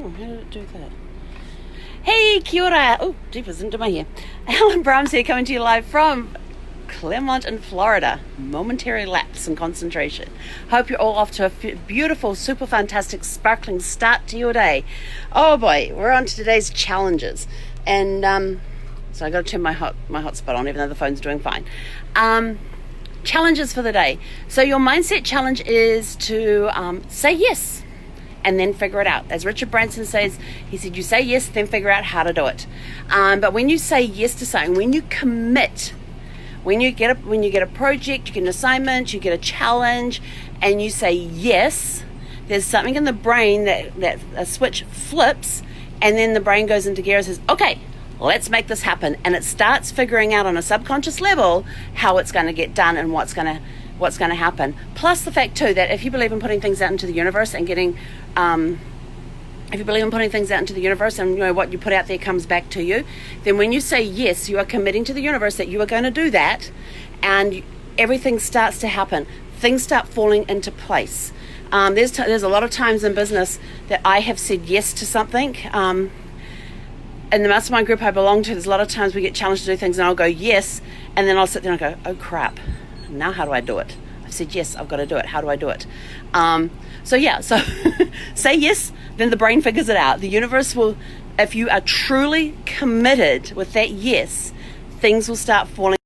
Oh, how did it do that? Hey, kia ora. Oh, jeepers, into my hair. Helen Brahms here, coming to you live from Claremont in Florida. Momentary lapse in concentration. Hope you're all off to a beautiful, super fantastic, sparkling start to your day. Oh boy, we're on to today's challenges. And so I got to turn my hotspot on, even though the phone's doing fine. Challenges for the day. So your mindset challenge is to say yes and then figure it out. As Richard Branson says, he said, you say yes, then figure out how to do it. But when you say yes to something, when you commit, when you get a project, you get an assignment, you get a challenge, and you say yes, there's something in the brain that a switch flips, and then the brain goes into gear and says, okay, let's make this happen. And it starts figuring out on a subconscious level how it's going to get done and what's going to happen. Plus the fact too that if you believe in putting things out into the universe and getting, if you believe in putting things out into the universe and you know what you put out there comes back to you, then when you say yes, you are committing to the universe that you are going to do that, and everything starts to happen. Things start falling into place. There's a lot of times in business that I have said yes to something. In the mastermind group I belong to, there's a lot of times we get challenged to do things and I'll go yes, and then I'll sit there and go, oh crap, now how do I do it? I've said yes, I've got to do it. How do I do it? So say yes, then the brain figures it out. The universe will, if you are truly committed with that yes, things will start falling,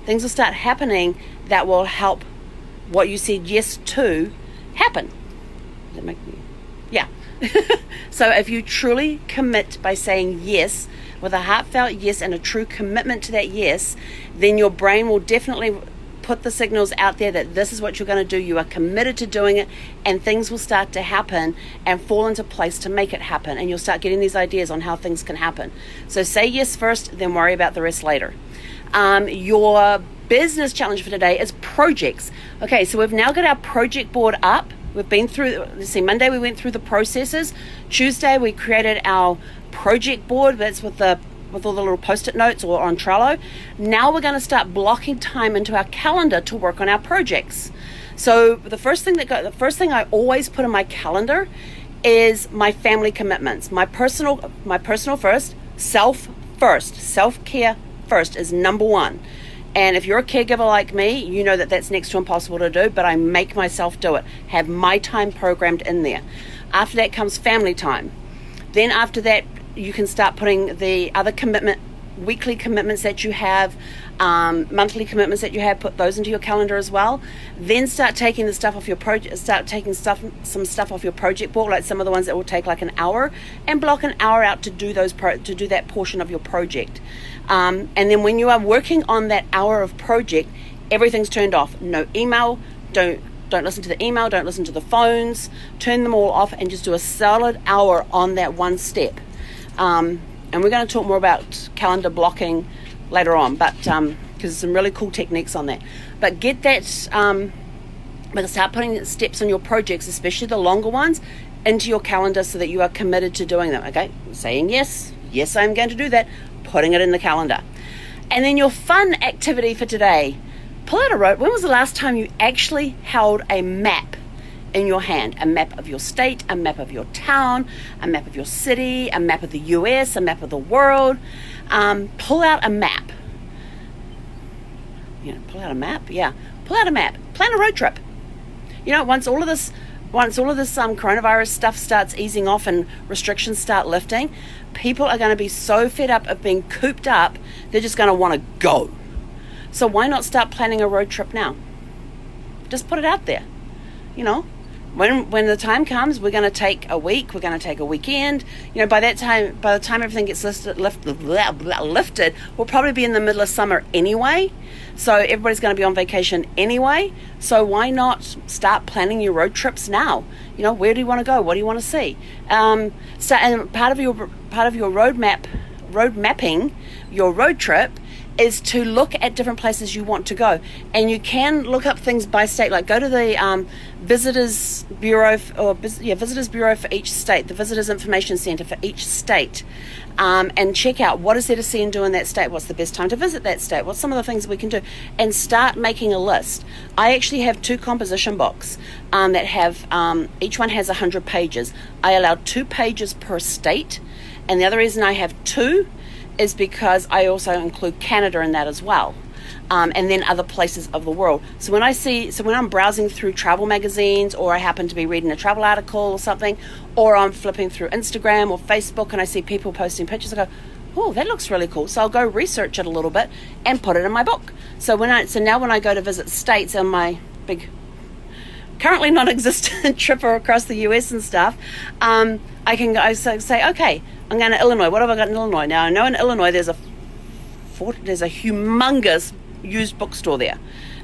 things will start happening that will help what you said yes to happen. Does that make me? Yeah. So if you truly commit by saying yes, with a heartfelt yes and a true commitment to that yes, then your brain will definitely put the signals out there that this is what you're going to do. You are committed to doing it, and things will start to happen and fall into place to make it happen, and you'll start getting these ideas on how things can happen. So say yes first, then worry about the rest later. Your business challenge for today is projects. Okay, so we've now got our project board up. We've been through, Monday we went through the processes. Tuesday we created our project board. That's with all the little post-it notes or on Trello. Now we're going to start blocking time into our calendar to work on our projects. So the first thing I always put in my calendar is my family commitments. My personal first, self-care first is number one. And if you're a caregiver like me, you know that that's next to impossible to do, but I make myself do it. Have my time programmed in there. After that comes family time. Then after that, you can start putting the other weekly commitments that you have, monthly commitments that you have, put those into your calendar as well. Then start taking the stuff off your project, some stuff off your project board, like some of the ones that will take like an hour, and block an hour out to do that portion of your project. And then when you are working on that hour of project, everything's turned off. No email, don't listen to the email, don't listen to the phones, turn them all off and just do a solid hour on that one step. And we're going to talk more about calendar blocking later on, but because there's some really cool techniques on that. But get that, start putting steps on your projects, especially the longer ones, into your calendar so that you are committed to doing them. Okay, saying yes, I'm going to do that, putting it in the calendar. And then your fun activity for today, pull out a road. When was the last time you actually held a map in your hand? A map of your state, a map of your town, a map of your city, a map of the US, a map of the world. Pull out a map. Pull out a map. Yeah, pull out a map. Plan a road trip. Once all of this coronavirus stuff starts easing off and restrictions start lifting, people are going to be so fed up of being cooped up, they're just going to want to go. So why not start planning a road trip now? Just put it out there. When the time comes, we're going to take a week, we're going to take a weekend. By the time everything gets lifted, we'll probably be in the middle of summer anyway. So everybody's going to be on vacation anyway. So why not start planning your road trips now? Where do you want to go? What do you want to see? And part of your road mapping, your road trip, is to look at different places you want to go. And you can look up things by state, like go to the Visitors Bureau Visitors Bureau for each state, the Visitors Information Centre for each state, and check out what is there to see and do in that state, what's the best time to visit that state, what's some of the things we can do, and start making a list. I actually have 2 composition books that have, each one has 100 pages. I allow 2 pages per state, and the other reason I have 2 is because I also include Canada in that as well, and then other places of the world. So when I'm browsing through travel magazines, or I happen to be reading a travel article or something, or I'm flipping through Instagram or Facebook and I see people posting pictures, I go, oh, that looks really cool. So I'll go research it a little bit and put it in my book. So now when I go to visit states on my big, currently non-existent trip across the US and stuff, I can go say, okay, I'm going to Illinois. What have I got in Illinois? Now I know in Illinois there's a humongous used bookstore there.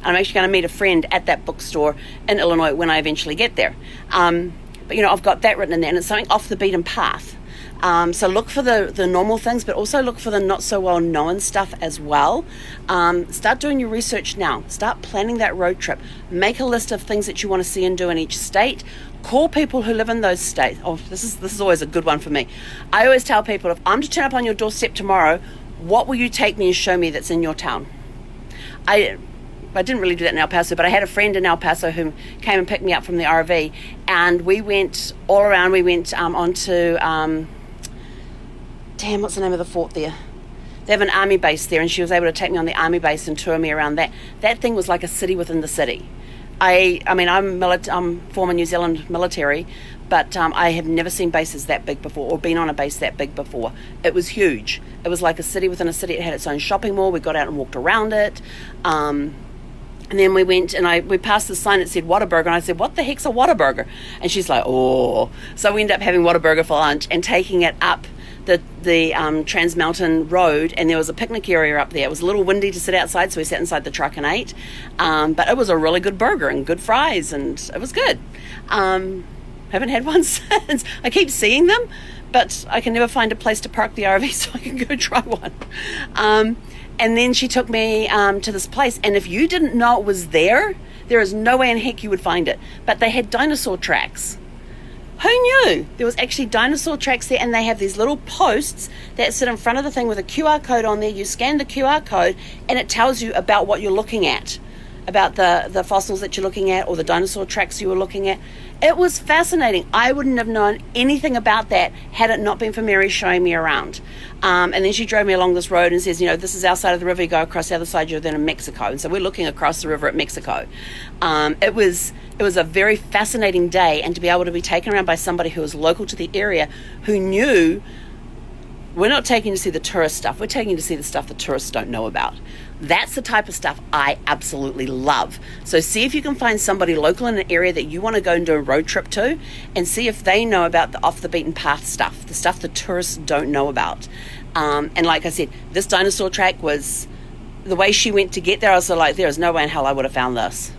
I'm actually going to meet a friend at that bookstore in Illinois when I eventually get there. But I've got that written in there, and it's something off the beaten path. So look for the normal things, but also look for the not so well known stuff as well. Start doing your research now. Start planning that road trip. Make a list of things that you want to see and do in each state. Call people who live in those states. Oh, this is always a good one for me. I always tell people, if I'm to turn up on your doorstep tomorrow, what will you take me and show me that's in your town? I didn't really do that in El Paso, but I had a friend in El Paso who came and picked me up from the RV, and we went all around. We went onto, what's the name of the fort there? They have an army base there, and she was able to take me on the army base and tour me around that. That thing was like a city within the city. I'm former New Zealand military, but I have never seen bases that big before, or been on a base that big before. It was huge. It was like a city within a city. It had its own shopping mall. We got out and walked around it. And then we went and we passed the sign that said Whataburger, and I said, what the heck's a Whataburger? And she's like, oh. So we ended up having Whataburger for lunch and taking it up the Trans Mountain Road, and there was a picnic area up there. It was a little windy to sit outside, so we sat inside the truck and ate. But it was a really good burger and good fries, and it was good. Haven't had one since. I keep seeing them, but I can never find a place to park the RV so I can go try one. And then she took me to this place, and if you didn't know it was there is no way in heck you would find it. But they had dinosaur tracks. Who knew? There was actually dinosaur tracks there, and they have these little posts that sit in front of the thing with a QR code on there. You scan the QR code, and it tells you about what you're looking at, about the fossils that you're looking at, or the dinosaur tracks you were looking at. It was fascinating. I wouldn't have known anything about that had it not been for Mary showing me around. And then she drove me along this road and says, this is our side of the river. You go across the other side, you're then in Mexico. And so we're looking across the river at Mexico. It was a very fascinating day, and to be able to be taken around by somebody who was local to the area, who knew we're not taking to see the tourist stuff. We're taking to see the stuff the tourists don't know about. That's the type of stuff I absolutely love. So see if you can find somebody local in an area that you want to go and do a road trip to, and see if they know about the off the beaten path stuff, the stuff the tourists don't know about. And like I said, this dinosaur track was, the way she went to get there, I was like, there is no way in hell I would have found this.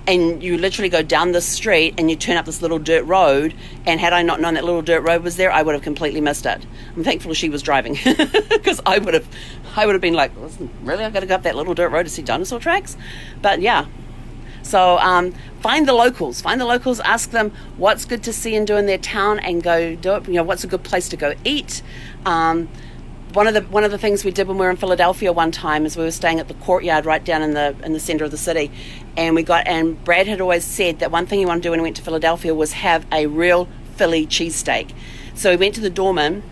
And you literally go down this street and you turn up this little dirt road, and had I not known that little dirt road was there, I would have completely missed it. I'm thankful she was driving, because I would have been like, really, I've got to go up that little dirt road to see dinosaur tracks? But yeah. So find the locals, ask them what's good to see and do in their town, and go do it. What's a good place to go eat. One of the things we did when we were in Philadelphia one time is we were staying at the Courtyard right down in the center of the city, and Brad had always said that one thing he wanted to do when he went to Philadelphia was have a real Philly cheesesteak. So he went to the doorman,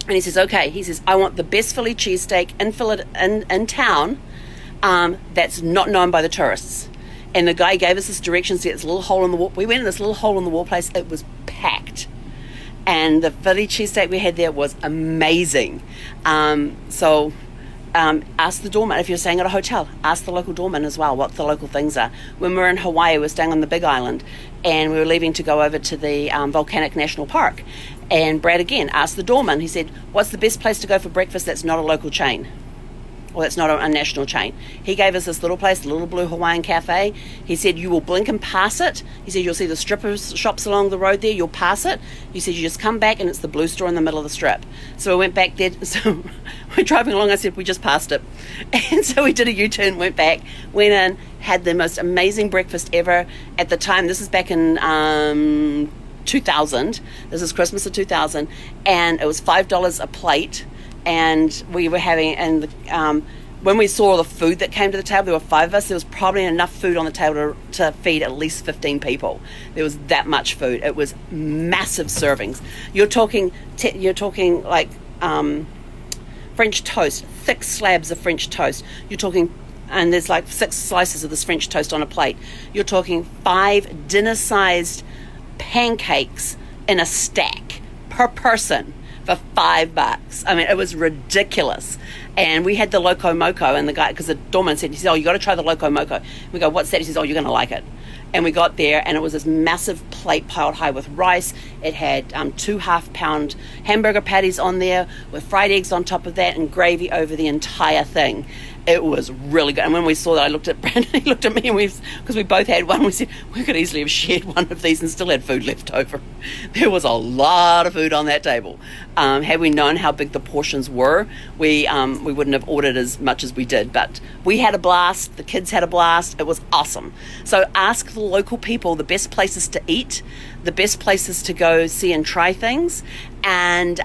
and he says, okay, I want the best Philly cheesesteak in town that's not known by the tourists. And the guy gave us this directions to get this little hole in the wall. We went in this little hole in the wall place. It was packed. And the Philly cheesesteak we had there was amazing. So ask the doorman. If you're staying at a hotel, ask the local doorman as well what the local things are. When we were in Hawaii, we were staying on the Big Island, and we were leaving to go over to the Volcanic National Park. And Brad again asked the doorman. He said, what's the best place to go for breakfast that's not a local chain? Well, it's not a national chain. He gave us this little place, a little blue Hawaiian cafe. He said, you will blink and pass it. He said, you'll see the strippers shops along the road there. You'll pass it. He said, you just come back and it's the blue store in the middle of the strip. So we went back there. So we're driving along. I said, we just passed it. And so we did a U-turn, went back, went in, had the most amazing breakfast ever. At the time, this is back in 2000. This is Christmas of 2000. And it was $5 a plate. And we were having, when we saw the food that came to the table, there were 5 of us. There was probably enough food on the table to feed at least 15 people. There was that much food. It was massive servings. You're talking like French toast, thick slabs of French toast. You're talking, and there's like 6 slices of this French toast on a plate. You're talking 5 dinner-sized pancakes in a stack per person for $5. I mean, it was ridiculous. And we had the Loco Moco, and the guy, because the doorman said, he said, oh, you got to try the Loco Moco. We go, what's that? He says, oh, you're going to like it. And we got there, and it was this massive plate piled high with rice. It had 2 half-pound hamburger patties on there with fried eggs on top of that and gravy over the entire thing. It was really good. And when we saw that, I looked at Brandon, he looked at me, and because we both had one, we said, we could easily have shared one of these and still had food left over. There was a lot of food on that table. Had we known how big the portions were, we wouldn't have ordered as much as we did. But we had a blast. The kids had a blast. It was awesome. So ask the local people the best places to eat, the best places to go see and try things, and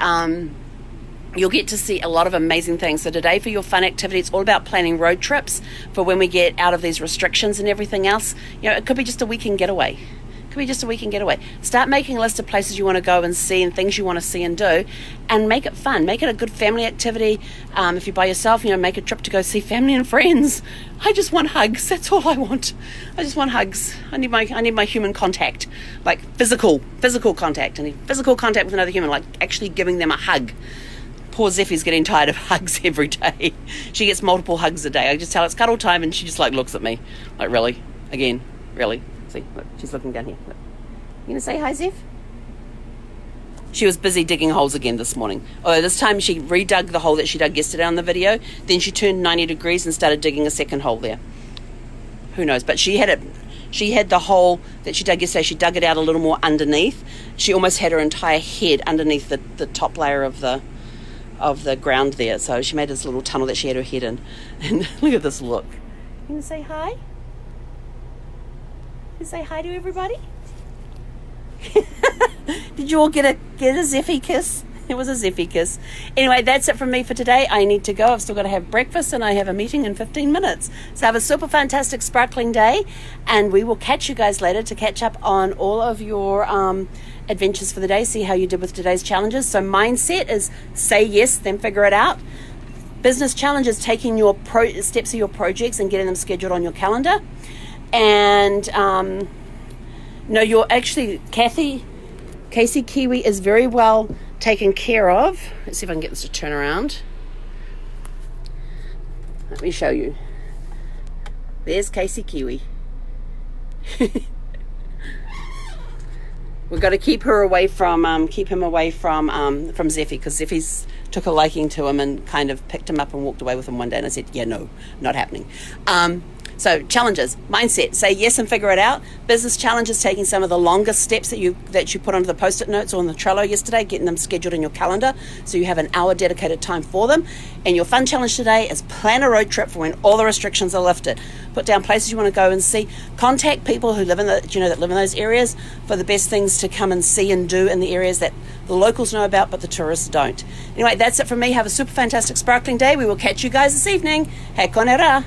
you'll get to see a lot of amazing things. So today, for your fun activity, it's all about planning road trips for when we get out of these restrictions and everything else. You know, it could be just a weekend getaway. Start making a list of places you want to go and see and things you want to see and do, and make it fun. Make it a good family activity. If you're by yourself, you know, make a trip to go see family and friends. I just want hugs. That's all I want. I just want hugs. I need my human contact, like physical contact. I need physical contact with another human, like actually giving them a hug. Poor Zeffie's getting tired of hugs every day. She gets multiple hugs a day. I just tell her it's cuddle time, and she just like looks at me like, really? Again? Really? See, look, she's looking down here. Look. You gonna say hi, Zeff? She was busy digging holes again this morning. Oh, this time she redug the hole that she dug yesterday on the video. Then she turned 90 degrees and started digging a second hole there. Who knows? But she had the hole that she dug yesterday. She dug it out a little more underneath. She almost had her entire head underneath the top layer of the ground there. So she made this little tunnel that she had her head in. And look at this look. You gonna say hi? You say hi to everybody? Did you all get a Zeffie kiss? It was a Zeffie kiss. Anyway, that's it from me for today. I need to go. I've still got to have breakfast, and I have a meeting in 15 minutes. So have a super fantastic sparkling day, and we will catch you guys later to catch up on all of your adventures for the day, see how you did with today's challenges. So mindset is say yes, then figure it out. Business challenge is taking your steps of your projects and getting them scheduled on your calendar. And no, you're actually, Casey Kiwi is very well taken care of. Let's see if I can get this to turn around. Let me show you. There's Casey Kiwi. We've got to keep him away from Zeffie, because Zeffie's took a liking to him and kind of picked him up and walked away with him one day, and I said, yeah, no, not happening. So challenges, mindset, say yes and figure it out. Business challenges, taking some of the longer steps that you put onto the post-it notes or on the Trello yesterday, getting them scheduled in your calendar so you have an hour dedicated time for them. And your fun challenge today is plan a road trip for when all the restrictions are lifted. Put down places you want to go and see. Contact people who live in that live in those areas for the best things to come and see and do in the areas that the locals know about but the tourists don't. Anyway, that's it from me. Have a super fantastic sparkling day. We will catch you guys this evening. He konera.